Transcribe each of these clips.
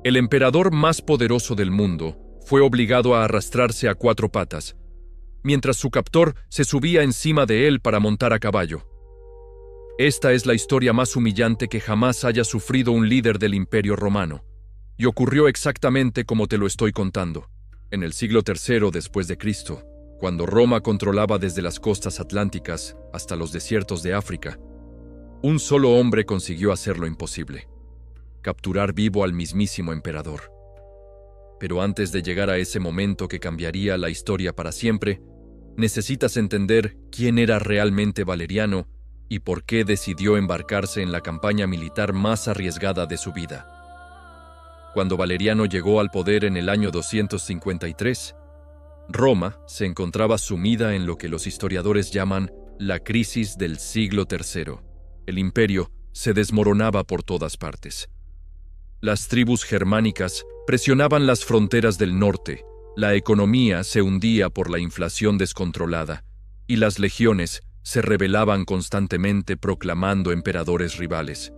El emperador más poderoso del mundo fue obligado a arrastrarse a 4 patas, mientras su captor se subía encima de él para montar a caballo. Esta es la historia más humillante que jamás haya sufrido un líder del Imperio Romano, y ocurrió exactamente como te lo estoy contando. En el siglo III después de Cristo, cuando Roma controlaba desde las costas atlánticas hasta los desiertos de África, un solo hombre consiguió hacer lo imposible: capturar vivo al mismísimo emperador. Pero antes de llegar a ese momento que cambiaría la historia para siempre, necesitas entender quién era realmente Valeriano y por qué decidió embarcarse en la campaña militar más arriesgada de su vida. Cuando Valeriano llegó al poder en el año 253, Roma se encontraba sumida en lo que los historiadores llaman la crisis del siglo III. El imperio se desmoronaba por todas partes. Las tribus germánicas presionaban las fronteras del norte, la economía se hundía por la inflación descontrolada, y las legiones se rebelaban constantemente proclamando emperadores rivales.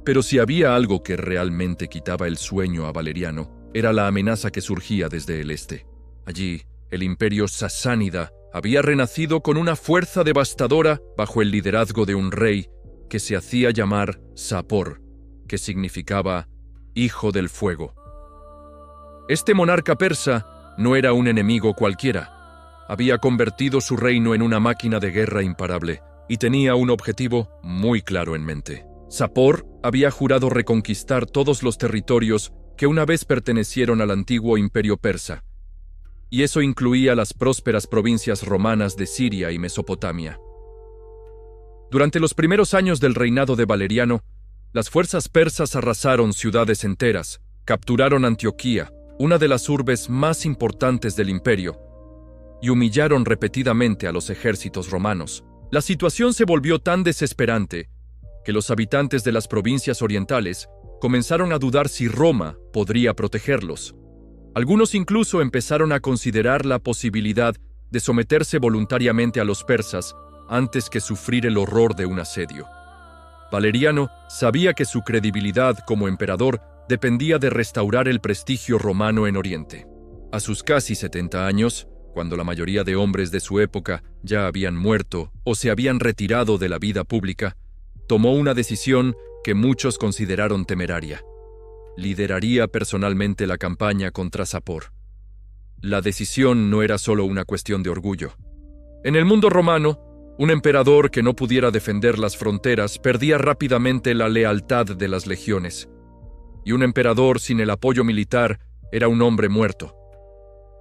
Pero si había algo que realmente quitaba el sueño a Valeriano, era la amenaza que surgía desde el este. Allí, el imperio sasánida había renacido con una fuerza devastadora bajo el liderazgo de un rey que se hacía llamar Sapor, que significaba hijo del fuego. Este monarca persa no era un enemigo cualquiera. Había convertido su reino en una máquina de guerra imparable y tenía un objetivo muy claro en mente. Sapor había jurado reconquistar todos los territorios que una vez pertenecieron al antiguo imperio persa, y eso incluía las prósperas provincias romanas de Siria y Mesopotamia. Durante los primeros años del reinado de Valeriano, las fuerzas persas arrasaron ciudades enteras, capturaron Antioquía, una de las urbes más importantes del imperio, y humillaron repetidamente a los ejércitos romanos. La situación se volvió tan desesperante que los habitantes de las provincias orientales comenzaron a dudar si Roma podría protegerlos. Algunos incluso empezaron a considerar la posibilidad de someterse voluntariamente a los persas antes que sufrir el horror de un asedio. Valeriano sabía que su credibilidad como emperador dependía de restaurar el prestigio romano en Oriente. A sus casi 70 años, cuando la mayoría de hombres de su época ya habían muerto o se habían retirado de la vida pública, tomó una decisión que muchos consideraron temeraria. Lideraría personalmente la campaña contra Sapor. La decisión no era solo una cuestión de orgullo. En el mundo romano, un emperador que no pudiera defender las fronteras perdía rápidamente la lealtad de las legiones, y un emperador sin el apoyo militar era un hombre muerto.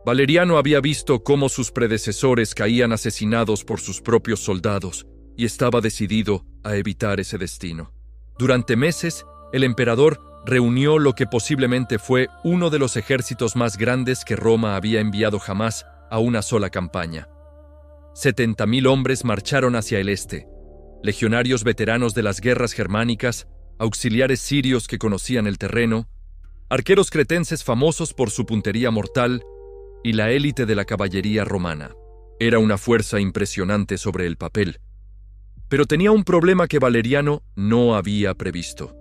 Valeriano había visto cómo sus predecesores caían asesinados por sus propios soldados y estaba decidido a evitar ese destino. Durante meses, el emperador reunió lo que posiblemente fue uno de los ejércitos más grandes que Roma había enviado jamás a una sola campaña. 70.000 hombres marcharon hacia el este, legionarios veteranos de las guerras germánicas, auxiliares sirios que conocían el terreno, arqueros cretenses famosos por su puntería mortal y la élite de la caballería romana. Era una fuerza impresionante sobre el papel, pero tenía un problema que Valeriano no había previsto.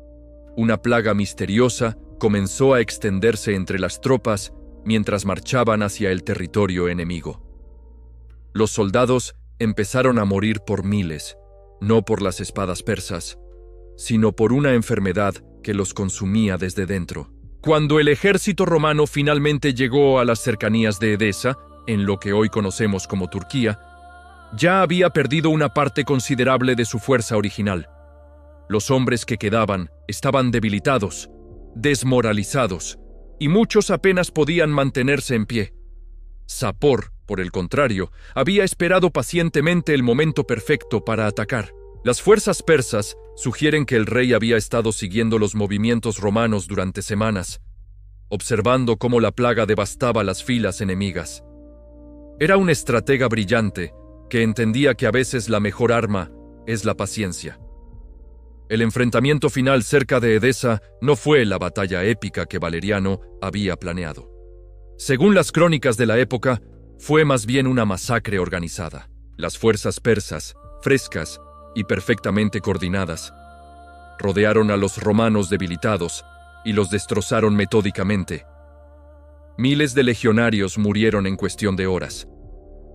Una plaga misteriosa comenzó a extenderse entre las tropas mientras marchaban hacia el territorio enemigo. Los soldados empezaron a morir por miles, no por las espadas persas, sino por una enfermedad que los consumía desde dentro. Cuando el ejército romano finalmente llegó a las cercanías de Edesa, en lo que hoy conocemos como Turquía, ya había perdido una parte considerable de su fuerza original. Los hombres que quedaban estaban debilitados, desmoralizados, y muchos apenas podían mantenerse en pie. Sapor, por el contrario, había esperado pacientemente el momento perfecto para atacar. Las fuerzas persas sugieren que el rey había estado siguiendo los movimientos romanos durante semanas, observando cómo la plaga devastaba las filas enemigas. Era un estratega brillante que entendía que a veces la mejor arma es la paciencia. El enfrentamiento final cerca de Edesa no fue la batalla épica que Valeriano había planeado. Según las crónicas de la época, fue más bien una masacre organizada. Las fuerzas persas, frescas y perfectamente coordinadas, rodearon a los romanos debilitados y los destrozaron metódicamente. Miles de legionarios murieron en cuestión de horas.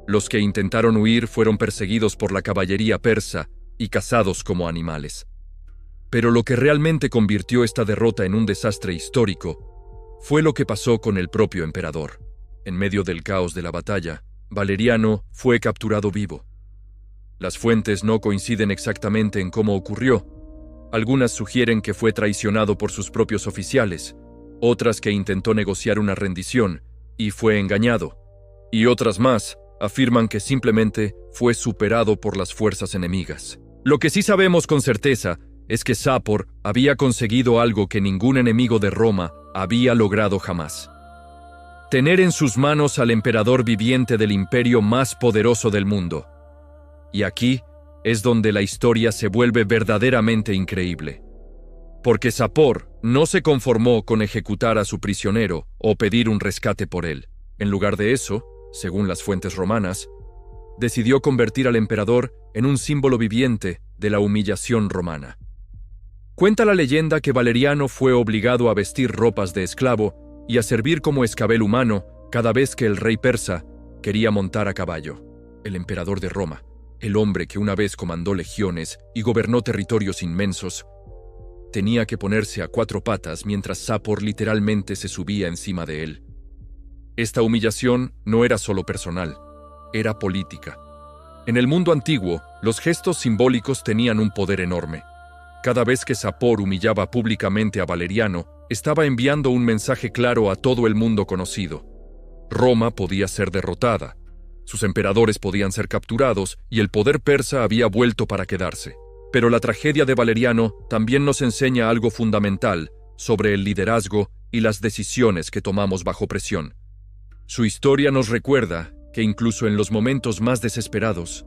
Los que intentaron huir fueron perseguidos por la caballería persa y cazados como animales. Pero lo que realmente convirtió esta derrota en un desastre histórico fue lo que pasó con el propio emperador. En medio del caos de la batalla, Valeriano fue capturado vivo. Las fuentes no coinciden exactamente en cómo ocurrió. Algunas sugieren que fue traicionado por sus propios oficiales, otras que intentó negociar una rendición y fue engañado, y otras más afirman que simplemente fue superado por las fuerzas enemigas. Lo que sí sabemos con certeza es que Sapor había conseguido algo que ningún enemigo de Roma había logrado jamás: tener en sus manos al emperador viviente del imperio más poderoso del mundo. Y aquí es donde la historia se vuelve verdaderamente increíble. Porque Sapor no se conformó con ejecutar a su prisionero o pedir un rescate por él. En lugar de eso, según las fuentes romanas, decidió convertir al emperador en un símbolo viviente de la humillación romana. Cuenta la leyenda que Valeriano fue obligado a vestir ropas de esclavo y a servir como escabel humano cada vez que el rey persa quería montar a caballo. El emperador de Roma, el hombre que una vez comandó legiones y gobernó territorios inmensos, tenía que ponerse a 4 patas mientras Sapor literalmente se subía encima de él. Esta humillación no era solo personal, era política. En el mundo antiguo, los gestos simbólicos tenían un poder enorme. Cada vez que Sapor humillaba públicamente a Valeriano, estaba enviando un mensaje claro a todo el mundo conocido. Roma podía ser derrotada, sus emperadores podían ser capturados y el poder persa había vuelto para quedarse. Pero la tragedia de Valeriano también nos enseña algo fundamental sobre el liderazgo y las decisiones que tomamos bajo presión. Su historia nos recuerda que incluso en los momentos más desesperados,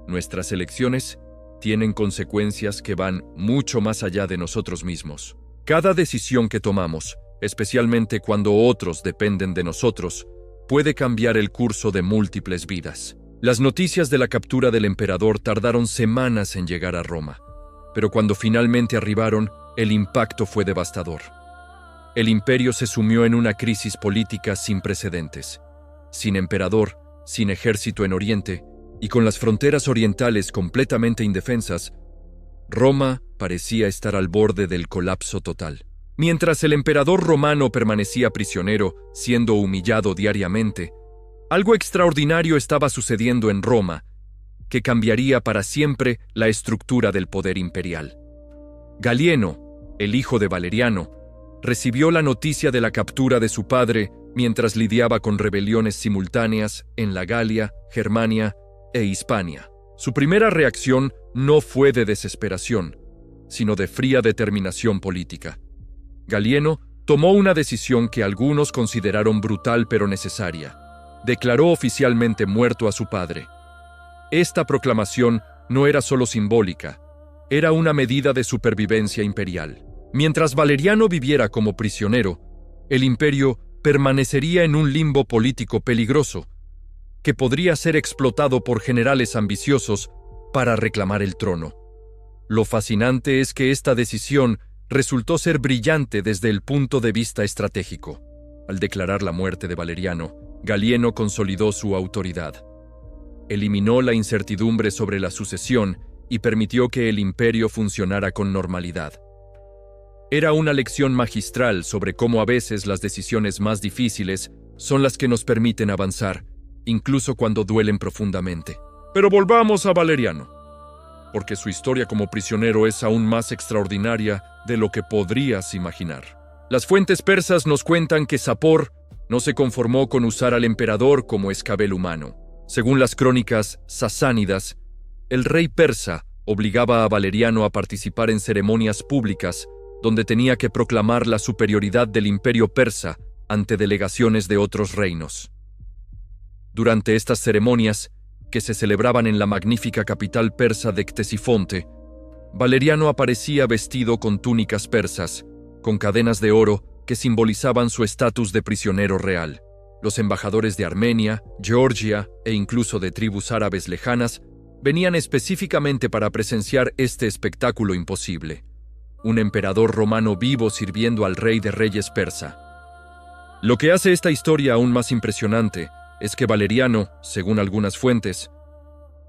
nuestras elecciones tienen consecuencias que van mucho más allá de nosotros mismos. Cada decisión que tomamos, especialmente cuando otros dependen de nosotros, puede cambiar el curso de múltiples vidas. Las noticias de la captura del emperador tardaron semanas en llegar a Roma, pero cuando finalmente arribaron, el impacto fue devastador. El imperio se sumió en una crisis política sin precedentes. Sin emperador, sin ejército en Oriente, y con las fronteras orientales completamente indefensas, Roma parecía estar al borde del colapso total. Mientras el emperador romano permanecía prisionero, siendo humillado diariamente, algo extraordinario estaba sucediendo en Roma, que cambiaría para siempre la estructura del poder imperial. Galieno, el hijo de Valeriano, recibió la noticia de la captura de su padre mientras lidiaba con rebeliones simultáneas en la Galia, Germania e Hispania. Su primera reacción no fue de desesperación, sino de fría determinación política. Galieno tomó una decisión que algunos consideraron brutal pero necesaria. Declaró oficialmente muerto a su padre. Esta proclamación no era solo simbólica, era una medida de supervivencia imperial. Mientras Valeriano viviera como prisionero, el imperio permanecería en un limbo político peligroso, que podría ser explotado por generales ambiciosos para reclamar el trono. Lo fascinante es que esta decisión resultó ser brillante desde el punto de vista estratégico. Al declarar la muerte de Valeriano, Galieno consolidó su autoridad. Eliminó la incertidumbre sobre la sucesión y permitió que el imperio funcionara con normalidad. Era una lección magistral sobre cómo a veces las decisiones más difíciles son las que nos permiten avanzar, incluso cuando duelen profundamente. Pero volvamos a Valeriano, porque su historia como prisionero es aún más extraordinaria de lo que podrías imaginar. Las fuentes persas nos cuentan que Sapor no se conformó con usar al emperador como escabel humano. Según las crónicas sasánidas, el rey persa obligaba a Valeriano a participar en ceremonias públicas donde tenía que proclamar la superioridad del imperio persa ante delegaciones de otros reinos. Durante estas ceremonias, que se celebraban en la magnífica capital persa de Ctesifonte, Valeriano aparecía vestido con túnicas persas, con cadenas de oro que simbolizaban su estatus de prisionero real. Los embajadores de Armenia, Georgia e incluso de tribus árabes lejanas venían específicamente para presenciar este espectáculo imposible. un emperador romano vivo sirviendo al rey de reyes persa. Lo que hace esta historia aún más impresionante es que Valeriano, según algunas fuentes,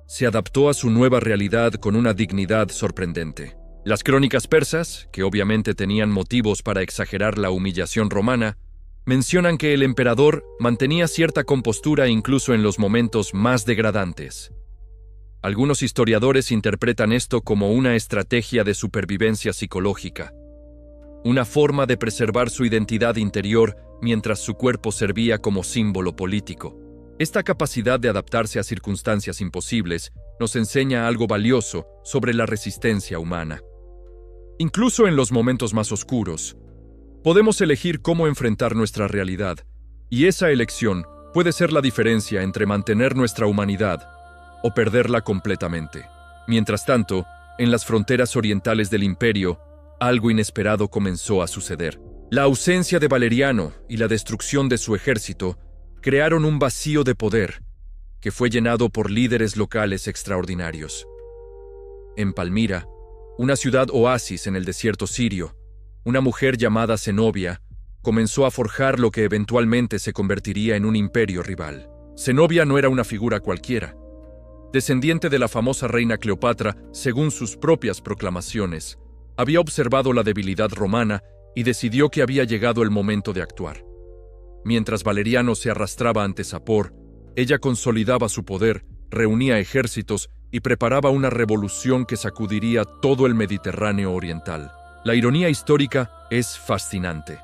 se adaptó a su nueva realidad con una dignidad sorprendente. Las crónicas persas, que obviamente tenían motivos para exagerar la humillación romana, mencionan que el emperador mantenía cierta compostura incluso en los momentos más degradantes. Algunos historiadores interpretan esto como una estrategia de supervivencia psicológica, una forma de preservar su identidad interior mientras su cuerpo servía como símbolo político. Esta capacidad de adaptarse a circunstancias imposibles nos enseña algo valioso sobre la resistencia humana. Incluso en los momentos más oscuros, podemos elegir cómo enfrentar nuestra realidad, y esa elección puede ser la diferencia entre mantener nuestra humanidad o perderla completamente. Mientras tanto, en las fronteras orientales del imperio, algo inesperado comenzó a suceder. La ausencia de Valeriano y la destrucción de su ejército crearon un vacío de poder que fue llenado por líderes locales extraordinarios. En Palmira, una ciudad oasis en el desierto sirio, una mujer llamada Zenobia comenzó a forjar lo que eventualmente se convertiría en un imperio rival. Zenobia no era una figura cualquiera. Descendiente de la famosa reina Cleopatra, según sus propias proclamaciones, había observado la debilidad romana y decidió que había llegado el momento de actuar. Mientras Valeriano se arrastraba ante Sapor, ella consolidaba su poder, reunía ejércitos y preparaba una revolución que sacudiría todo el Mediterráneo oriental. La ironía histórica es fascinante.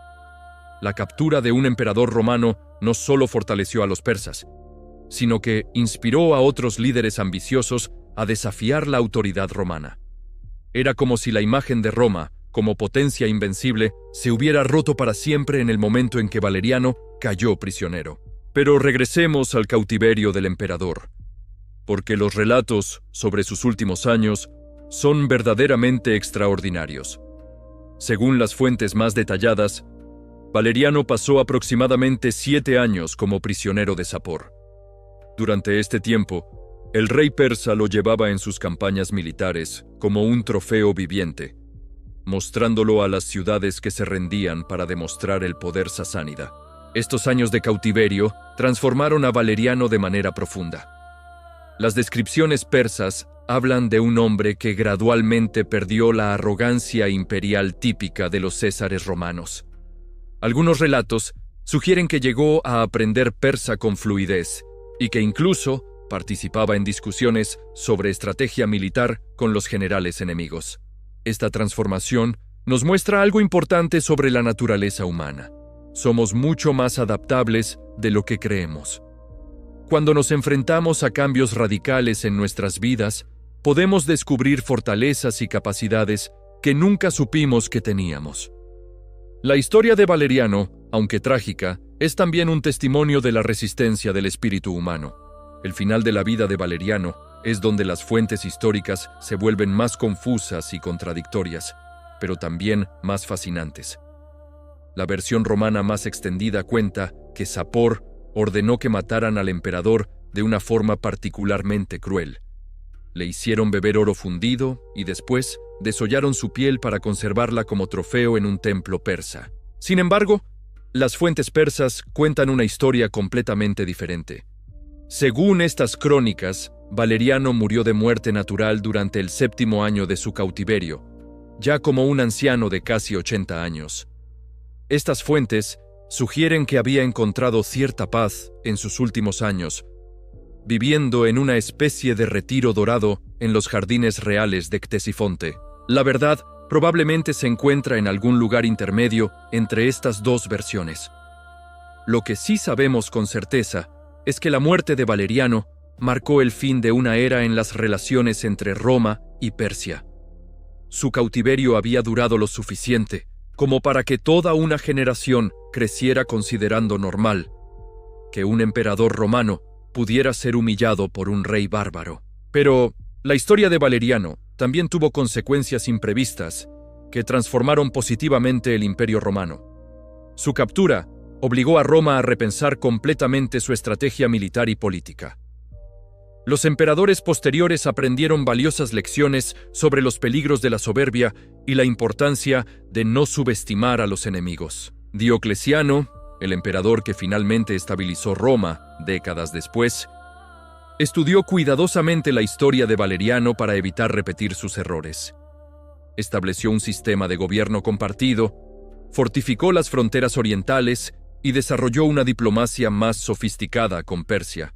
La captura de un emperador romano no solo fortaleció a los persas, sino que inspiró a otros líderes ambiciosos a desafiar la autoridad romana. Era como si la imagen de Roma, como potencia invencible, se hubiera roto para siempre en el momento en que Valeriano cayó prisionero. Pero regresemos al cautiverio del emperador, porque los relatos sobre sus últimos años son verdaderamente extraordinarios. Según las fuentes más detalladas, Valeriano pasó aproximadamente 7 años como prisionero de Sapor. Durante este tiempo, el rey persa lo llevaba en sus campañas militares como un trofeo viviente, mostrándolo a las ciudades que se rendían para demostrar el poder sasánida. Estos años de cautiverio transformaron a Valeriano de manera profunda. Las descripciones persas hablan de un hombre que gradualmente perdió la arrogancia imperial típica de los césares romanos. Algunos relatos sugieren que llegó a aprender persa con fluidez y que incluso participaba en discusiones sobre estrategia militar con los generales enemigos. Esta transformación nos muestra algo importante sobre la naturaleza humana. Somos mucho más adaptables de lo que creemos. Cuando nos enfrentamos a cambios radicales en nuestras vidas, podemos descubrir fortalezas y capacidades que nunca supimos que teníamos. La historia de Valeriano, aunque trágica, es también un testimonio de la resistencia del espíritu humano. El final de la vida de Valeriano es donde las fuentes históricas se vuelven más confusas y contradictorias, pero también más fascinantes. La versión romana más extendida cuenta que Sapor ordenó que mataran al emperador de una forma particularmente cruel. Le hicieron beber oro fundido y después desollaron su piel para conservarla como trofeo en un templo persa. Sin embargo, las fuentes persas cuentan una historia completamente diferente. Según estas crónicas, Valeriano murió de muerte natural durante el 7º año de su cautiverio, ya como un anciano de casi 80 años. Estas fuentes sugieren que había encontrado cierta paz en sus últimos años, viviendo en una especie de retiro dorado en los jardines reales de Ctesifonte. La verdad probablemente se encuentra en algún lugar intermedio entre estas dos versiones. Lo que sí sabemos con certeza es que la muerte de Valeriano marcó el fin de una era en las relaciones entre Roma y Persia. Su cautiverio había durado lo suficiente como para que toda una generación creciera considerando normal que un emperador romano pudiera ser humillado por un rey bárbaro. Pero la historia de Valeriano también tuvo consecuencias imprevistas que transformaron positivamente el Imperio Romano. Su captura obligó a Roma a repensar completamente su estrategia militar y política. Los emperadores posteriores aprendieron valiosas lecciones sobre los peligros de la soberbia y la importancia de no subestimar a los enemigos. Diocleciano, el emperador que finalmente estabilizó Roma décadas después, estudió cuidadosamente la historia de Valeriano para evitar repetir sus errores. Estableció un sistema de gobierno compartido, fortificó las fronteras orientales y desarrolló una diplomacia más sofisticada con Persia.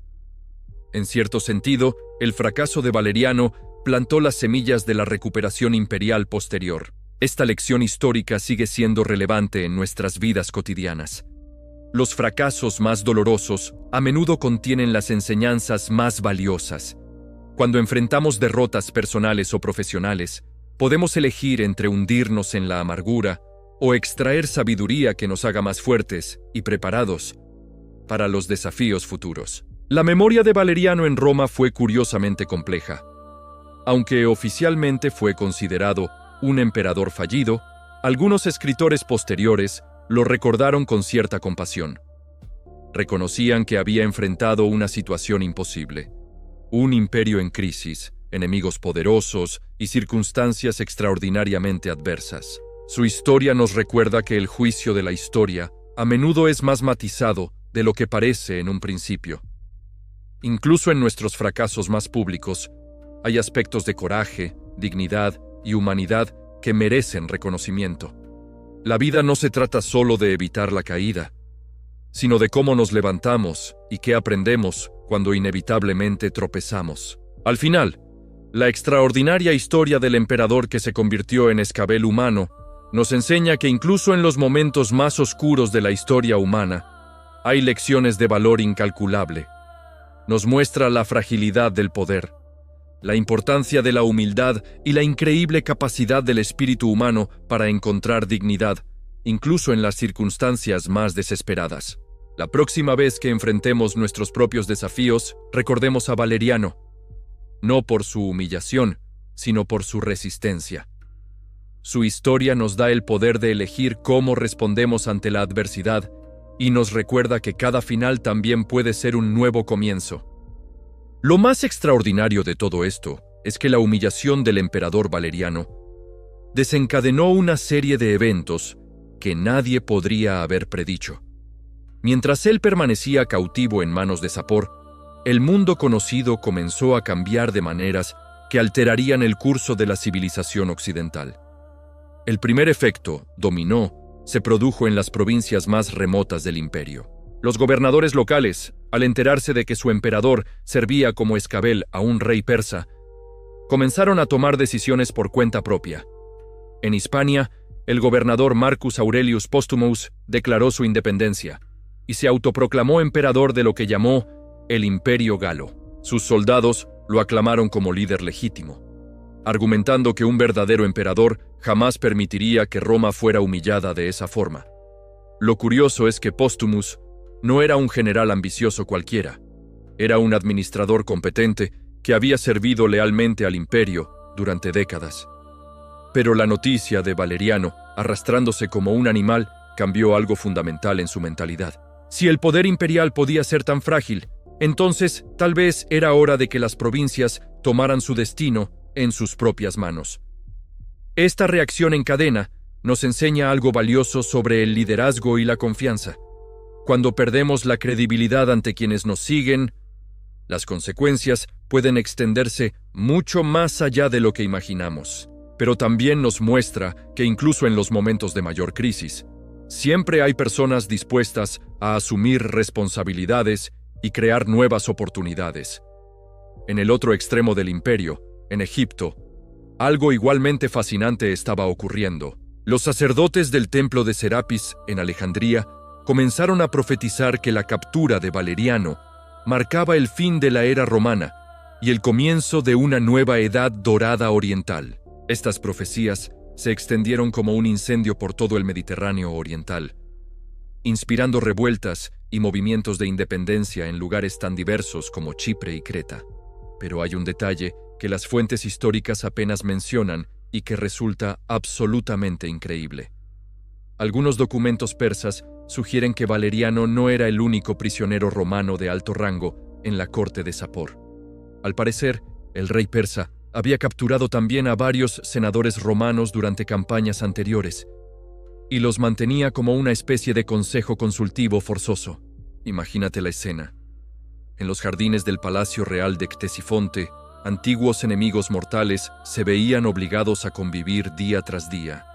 En cierto sentido, el fracaso de Valeriano plantó las semillas de la recuperación imperial posterior. Esta lección histórica sigue siendo relevante en nuestras vidas cotidianas. Los fracasos más dolorosos a menudo contienen las enseñanzas más valiosas. Cuando enfrentamos derrotas personales o profesionales, podemos elegir entre hundirnos en la amargura o extraer sabiduría que nos haga más fuertes y preparados para los desafíos futuros. La memoria de Valeriano en Roma fue curiosamente compleja. Aunque oficialmente fue considerado un emperador fallido, algunos escritores posteriores lo recordaron con cierta compasión. Reconocían que había enfrentado una situación imposible, un imperio en crisis, enemigos poderosos y circunstancias extraordinariamente adversas. Su historia nos recuerda que el juicio de la historia a menudo es más matizado de lo que parece en un principio. Incluso en nuestros fracasos más públicos, hay aspectos de coraje, dignidad y humanidad que merecen reconocimiento. La vida no se trata solo de evitar la caída, sino de cómo nos levantamos y qué aprendemos cuando inevitablemente tropezamos. Al final, la extraordinaria historia del emperador que se convirtió en escabel humano nos enseña que incluso en los momentos más oscuros de la historia humana, hay lecciones de valor incalculable. Nos muestra la fragilidad del poder, la importancia de la humildad y la increíble capacidad del espíritu humano para encontrar dignidad, incluso en las circunstancias más desesperadas. La próxima vez que enfrentemos nuestros propios desafíos, recordemos a Valeriano, no por su humillación, sino por su resistencia. Su historia nos da el poder de elegir cómo respondemos ante la adversidad y nos recuerda que cada final también puede ser un nuevo comienzo. Lo más extraordinario de todo esto es que la humillación del emperador Valeriano desencadenó una serie de eventos que nadie podría haber predicho. Mientras él permanecía cautivo en manos de Sapor, el mundo conocido comenzó a cambiar de maneras que alterarían el curso de la civilización occidental. El primer efecto, dominó, se produjo en las provincias más remotas del imperio. Los gobernadores locales, al enterarse de que su emperador servía como escabel a un rey persa, comenzaron a tomar decisiones por cuenta propia. En Hispania, el gobernador Marcus Aurelius Postumus declaró su independencia y se autoproclamó emperador de lo que llamó el Imperio Galo. Sus soldados lo aclamaron como líder legítimo, argumentando que un verdadero emperador jamás permitiría que Roma fuera humillada de esa forma. Lo curioso es que Postumus no era un general ambicioso cualquiera, era un administrador competente que había servido lealmente al imperio durante décadas. Pero la noticia de Valeriano, arrastrándose como un animal, cambió algo fundamental en su mentalidad. Si el poder imperial podía ser tan frágil, entonces tal vez era hora de que las provincias tomaran su destino en sus propias manos. Esta reacción en cadena nos enseña algo valioso sobre el liderazgo y la confianza. Cuando perdemos la credibilidad ante quienes nos siguen, las consecuencias pueden extenderse mucho más allá de lo que imaginamos. Pero también nos muestra que incluso en los momentos de mayor crisis, siempre hay personas dispuestas a asumir responsabilidades y crear nuevas oportunidades. En el otro extremo del imperio, en Egipto, algo igualmente fascinante estaba ocurriendo. Los sacerdotes del templo de Serapis en Alejandría comenzaron a profetizar que la captura de Valeriano marcaba el fin de la era romana y el comienzo de una nueva edad dorada oriental. Estas profecías se extendieron como un incendio por todo el Mediterráneo oriental, inspirando revueltas y movimientos de independencia en lugares tan diversos como Chipre y Creta. Pero hay un detalle que las fuentes históricas apenas mencionan y que resulta absolutamente increíble. Algunos documentos persas sugieren que Valeriano no era el único prisionero romano de alto rango en la corte de Sapor. Al parecer, el rey persa había capturado también a varios senadores romanos durante campañas anteriores y los mantenía como una especie de consejo consultivo forzoso. Imagínate la escena. En los jardines del Palacio Real de Ctesifonte, antiguos enemigos mortales se veían obligados a convivir día tras día.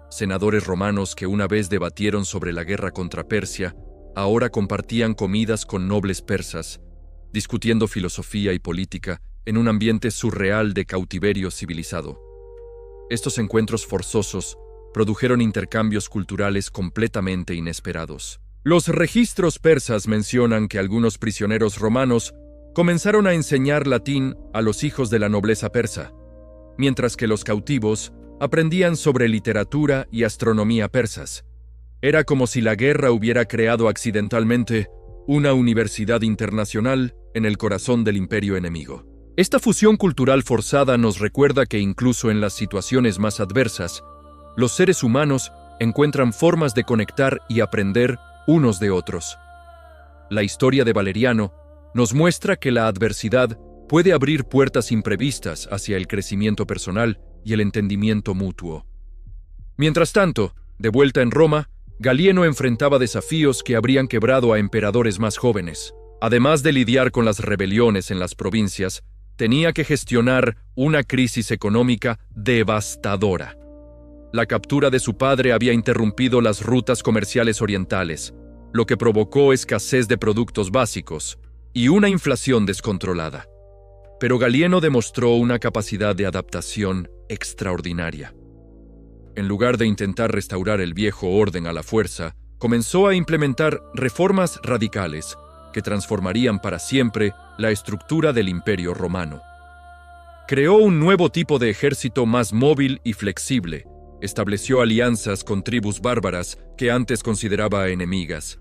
Senadores romanos que una vez debatieron sobre la guerra contra Persia, ahora compartían comidas con nobles persas, discutiendo filosofía y política en un ambiente surreal de cautiverio civilizado. Estos encuentros forzosos produjeron intercambios culturales completamente inesperados. Los registros persas mencionan que algunos prisioneros romanos comenzaron a enseñar latín a los hijos de la nobleza persa, mientras que los cautivos aprendían sobre literatura y astronomía persas. Era como si la guerra hubiera creado accidentalmente una universidad internacional en el corazón del imperio enemigo. Esta fusión cultural forzada nos recuerda que incluso en las situaciones más adversas, los seres humanos encuentran formas de conectar y aprender unos de otros. La historia de Valeriano nos muestra que la adversidad puede abrir puertas imprevistas hacia el crecimiento personal y el entendimiento mutuo. Mientras tanto, de vuelta en Roma, Galieno enfrentaba desafíos que habrían quebrado a emperadores más jóvenes. Además de lidiar con las rebeliones en las provincias, tenía que gestionar una crisis económica devastadora. La captura de su padre había interrumpido las rutas comerciales orientales, lo que provocó escasez de productos básicos y una inflación descontrolada. Pero Galieno demostró una capacidad de adaptación extraordinaria. En lugar de intentar restaurar el viejo orden a la fuerza, comenzó a implementar reformas radicales que transformarían para siempre la estructura del Imperio Romano. Creó un nuevo tipo de ejército más móvil y flexible, estableció alianzas con tribus bárbaras que antes consideraba enemigas,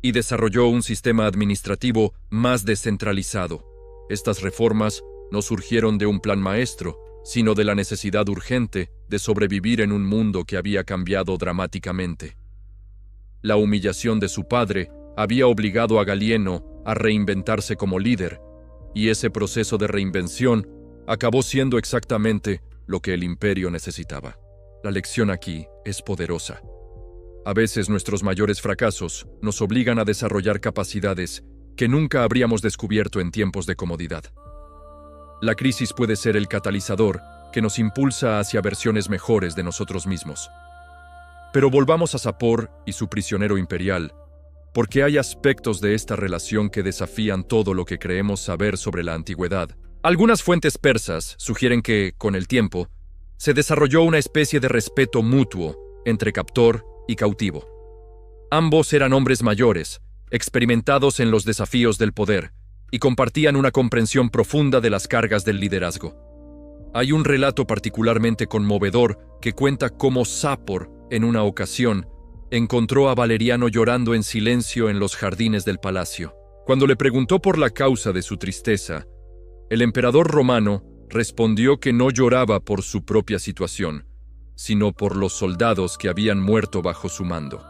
y desarrolló un sistema administrativo más descentralizado. Estas reformas no surgieron de un plan maestro, sino de la necesidad urgente de sobrevivir en un mundo que había cambiado dramáticamente. La humillación de su padre había obligado a Galieno a reinventarse como líder, y ese proceso de reinvención acabó siendo exactamente lo que el imperio necesitaba. La lección aquí es poderosa. A veces nuestros mayores fracasos nos obligan a desarrollar capacidades que nunca habríamos descubierto en tiempos de comodidad. La crisis puede ser el catalizador que nos impulsa hacia versiones mejores de nosotros mismos. Pero volvamos a Sapor y su prisionero imperial, porque hay aspectos de esta relación que desafían todo lo que creemos saber sobre la antigüedad. Algunas fuentes persas sugieren que, con el tiempo, se desarrolló una especie de respeto mutuo entre captor y cautivo. Ambos eran hombres mayores, experimentados en los desafíos del poder, y compartían una comprensión profunda de las cargas del liderazgo. Hay un relato particularmente conmovedor que cuenta cómo Sapor, en una ocasión, encontró a Valeriano llorando en silencio en los jardines del palacio. Cuando le preguntó por la causa de su tristeza, el emperador romano respondió que no lloraba por su propia situación, sino por los soldados que habían muerto bajo su mando.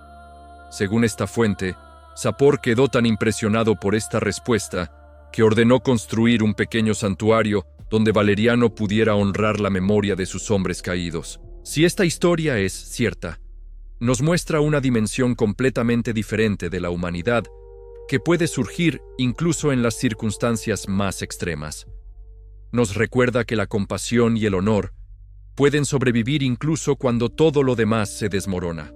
Según esta fuente, Sapor quedó tan impresionado por esta respuesta que ordenó construir un pequeño santuario donde Valeriano pudiera honrar la memoria de sus hombres caídos. Si esta historia es cierta, nos muestra una dimensión completamente diferente de la humanidad que puede surgir incluso en las circunstancias más extremas. Nos recuerda que la compasión y el honor pueden sobrevivir incluso cuando todo lo demás se desmorona.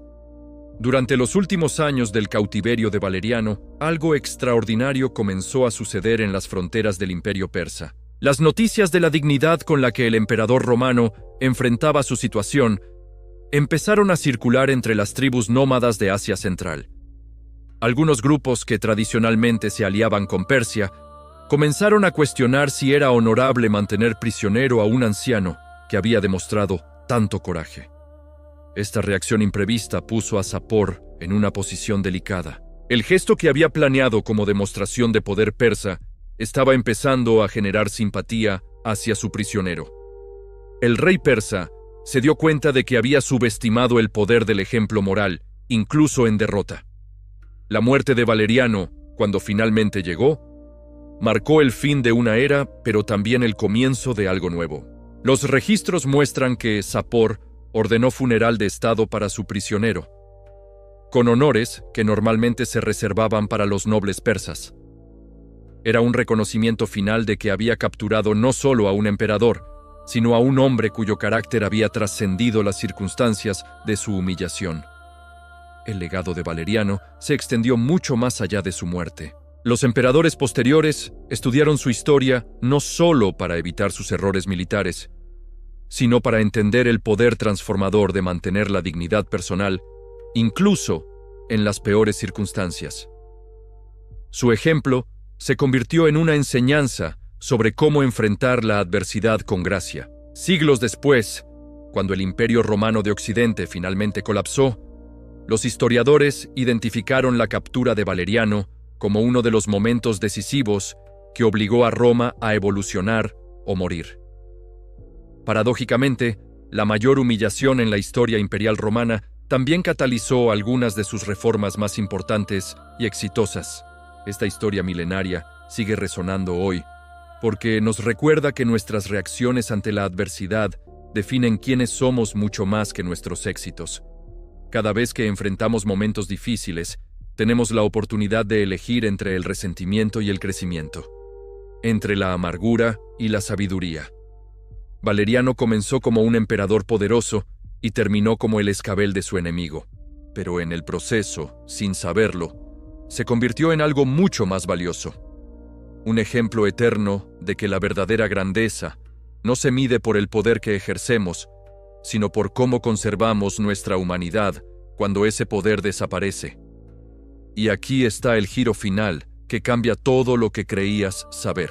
Durante los últimos años del cautiverio de Valeriano, algo extraordinario comenzó a suceder en las fronteras del Imperio Persa. Las noticias de la dignidad con la que el emperador romano enfrentaba su situación empezaron a circular entre las tribus nómadas de Asia Central. Algunos grupos que tradicionalmente se aliaban con Persia comenzaron a cuestionar si era honorable mantener prisionero a un anciano que había demostrado tanto coraje. Esta reacción imprevista puso a Sapor en una posición delicada. El gesto que había planeado como demostración de poder persa estaba empezando a generar simpatía hacia su prisionero. El rey persa se dio cuenta de que había subestimado el poder del ejemplo moral, incluso en derrota. La muerte de Valeriano, cuando finalmente llegó, Marcó el fin de una era, pero también el comienzo de algo nuevo. Los registros muestran que Sapor ordenó funeral de estado para su prisionero, con honores que normalmente se reservaban para los nobles persas. Era un reconocimiento final de que había capturado no solo a un emperador, sino a un hombre cuyo carácter había trascendido las circunstancias de su humillación. El legado de Valeriano se extendió mucho más allá de su muerte. Los emperadores posteriores estudiaron su historia no solo para evitar sus errores militares, sino para entender el poder transformador de mantener la dignidad personal, incluso en las peores circunstancias. Su ejemplo se convirtió en una enseñanza sobre cómo enfrentar la adversidad con gracia. Siglos después, cuando el Imperio Romano de Occidente finalmente colapsó, los historiadores identificaron la captura de Valeriano como uno de los momentos decisivos que obligó a Roma a evolucionar o morir. Paradójicamente, la mayor humillación en la historia imperial romana también catalizó algunas de sus reformas más importantes y exitosas. Esta historia milenaria sigue resonando hoy, porque nos recuerda que nuestras reacciones ante la adversidad definen quiénes somos mucho más que nuestros éxitos. Cada vez que enfrentamos momentos difíciles, tenemos la oportunidad de elegir entre el resentimiento y el crecimiento, entre la amargura y la sabiduría. Valeriano comenzó como un emperador poderoso y terminó como el escabel de su enemigo, pero en el proceso, sin saberlo, se convirtió en algo mucho más valioso. Un ejemplo eterno de que la verdadera grandeza no se mide por el poder que ejercemos, sino por cómo conservamos nuestra humanidad cuando ese poder desaparece. Y aquí está el giro final que cambia todo lo que creías saber.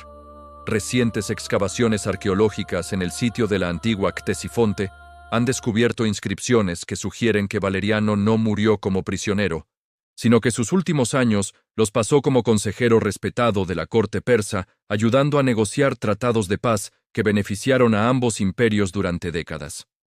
Recientes excavaciones arqueológicas en el sitio de la antigua Ctesifonte han descubierto inscripciones que sugieren que Valeriano no murió como prisionero, sino que sus últimos años los pasó como consejero respetado de la corte persa, ayudando a negociar tratados de paz que beneficiaron a ambos imperios durante décadas.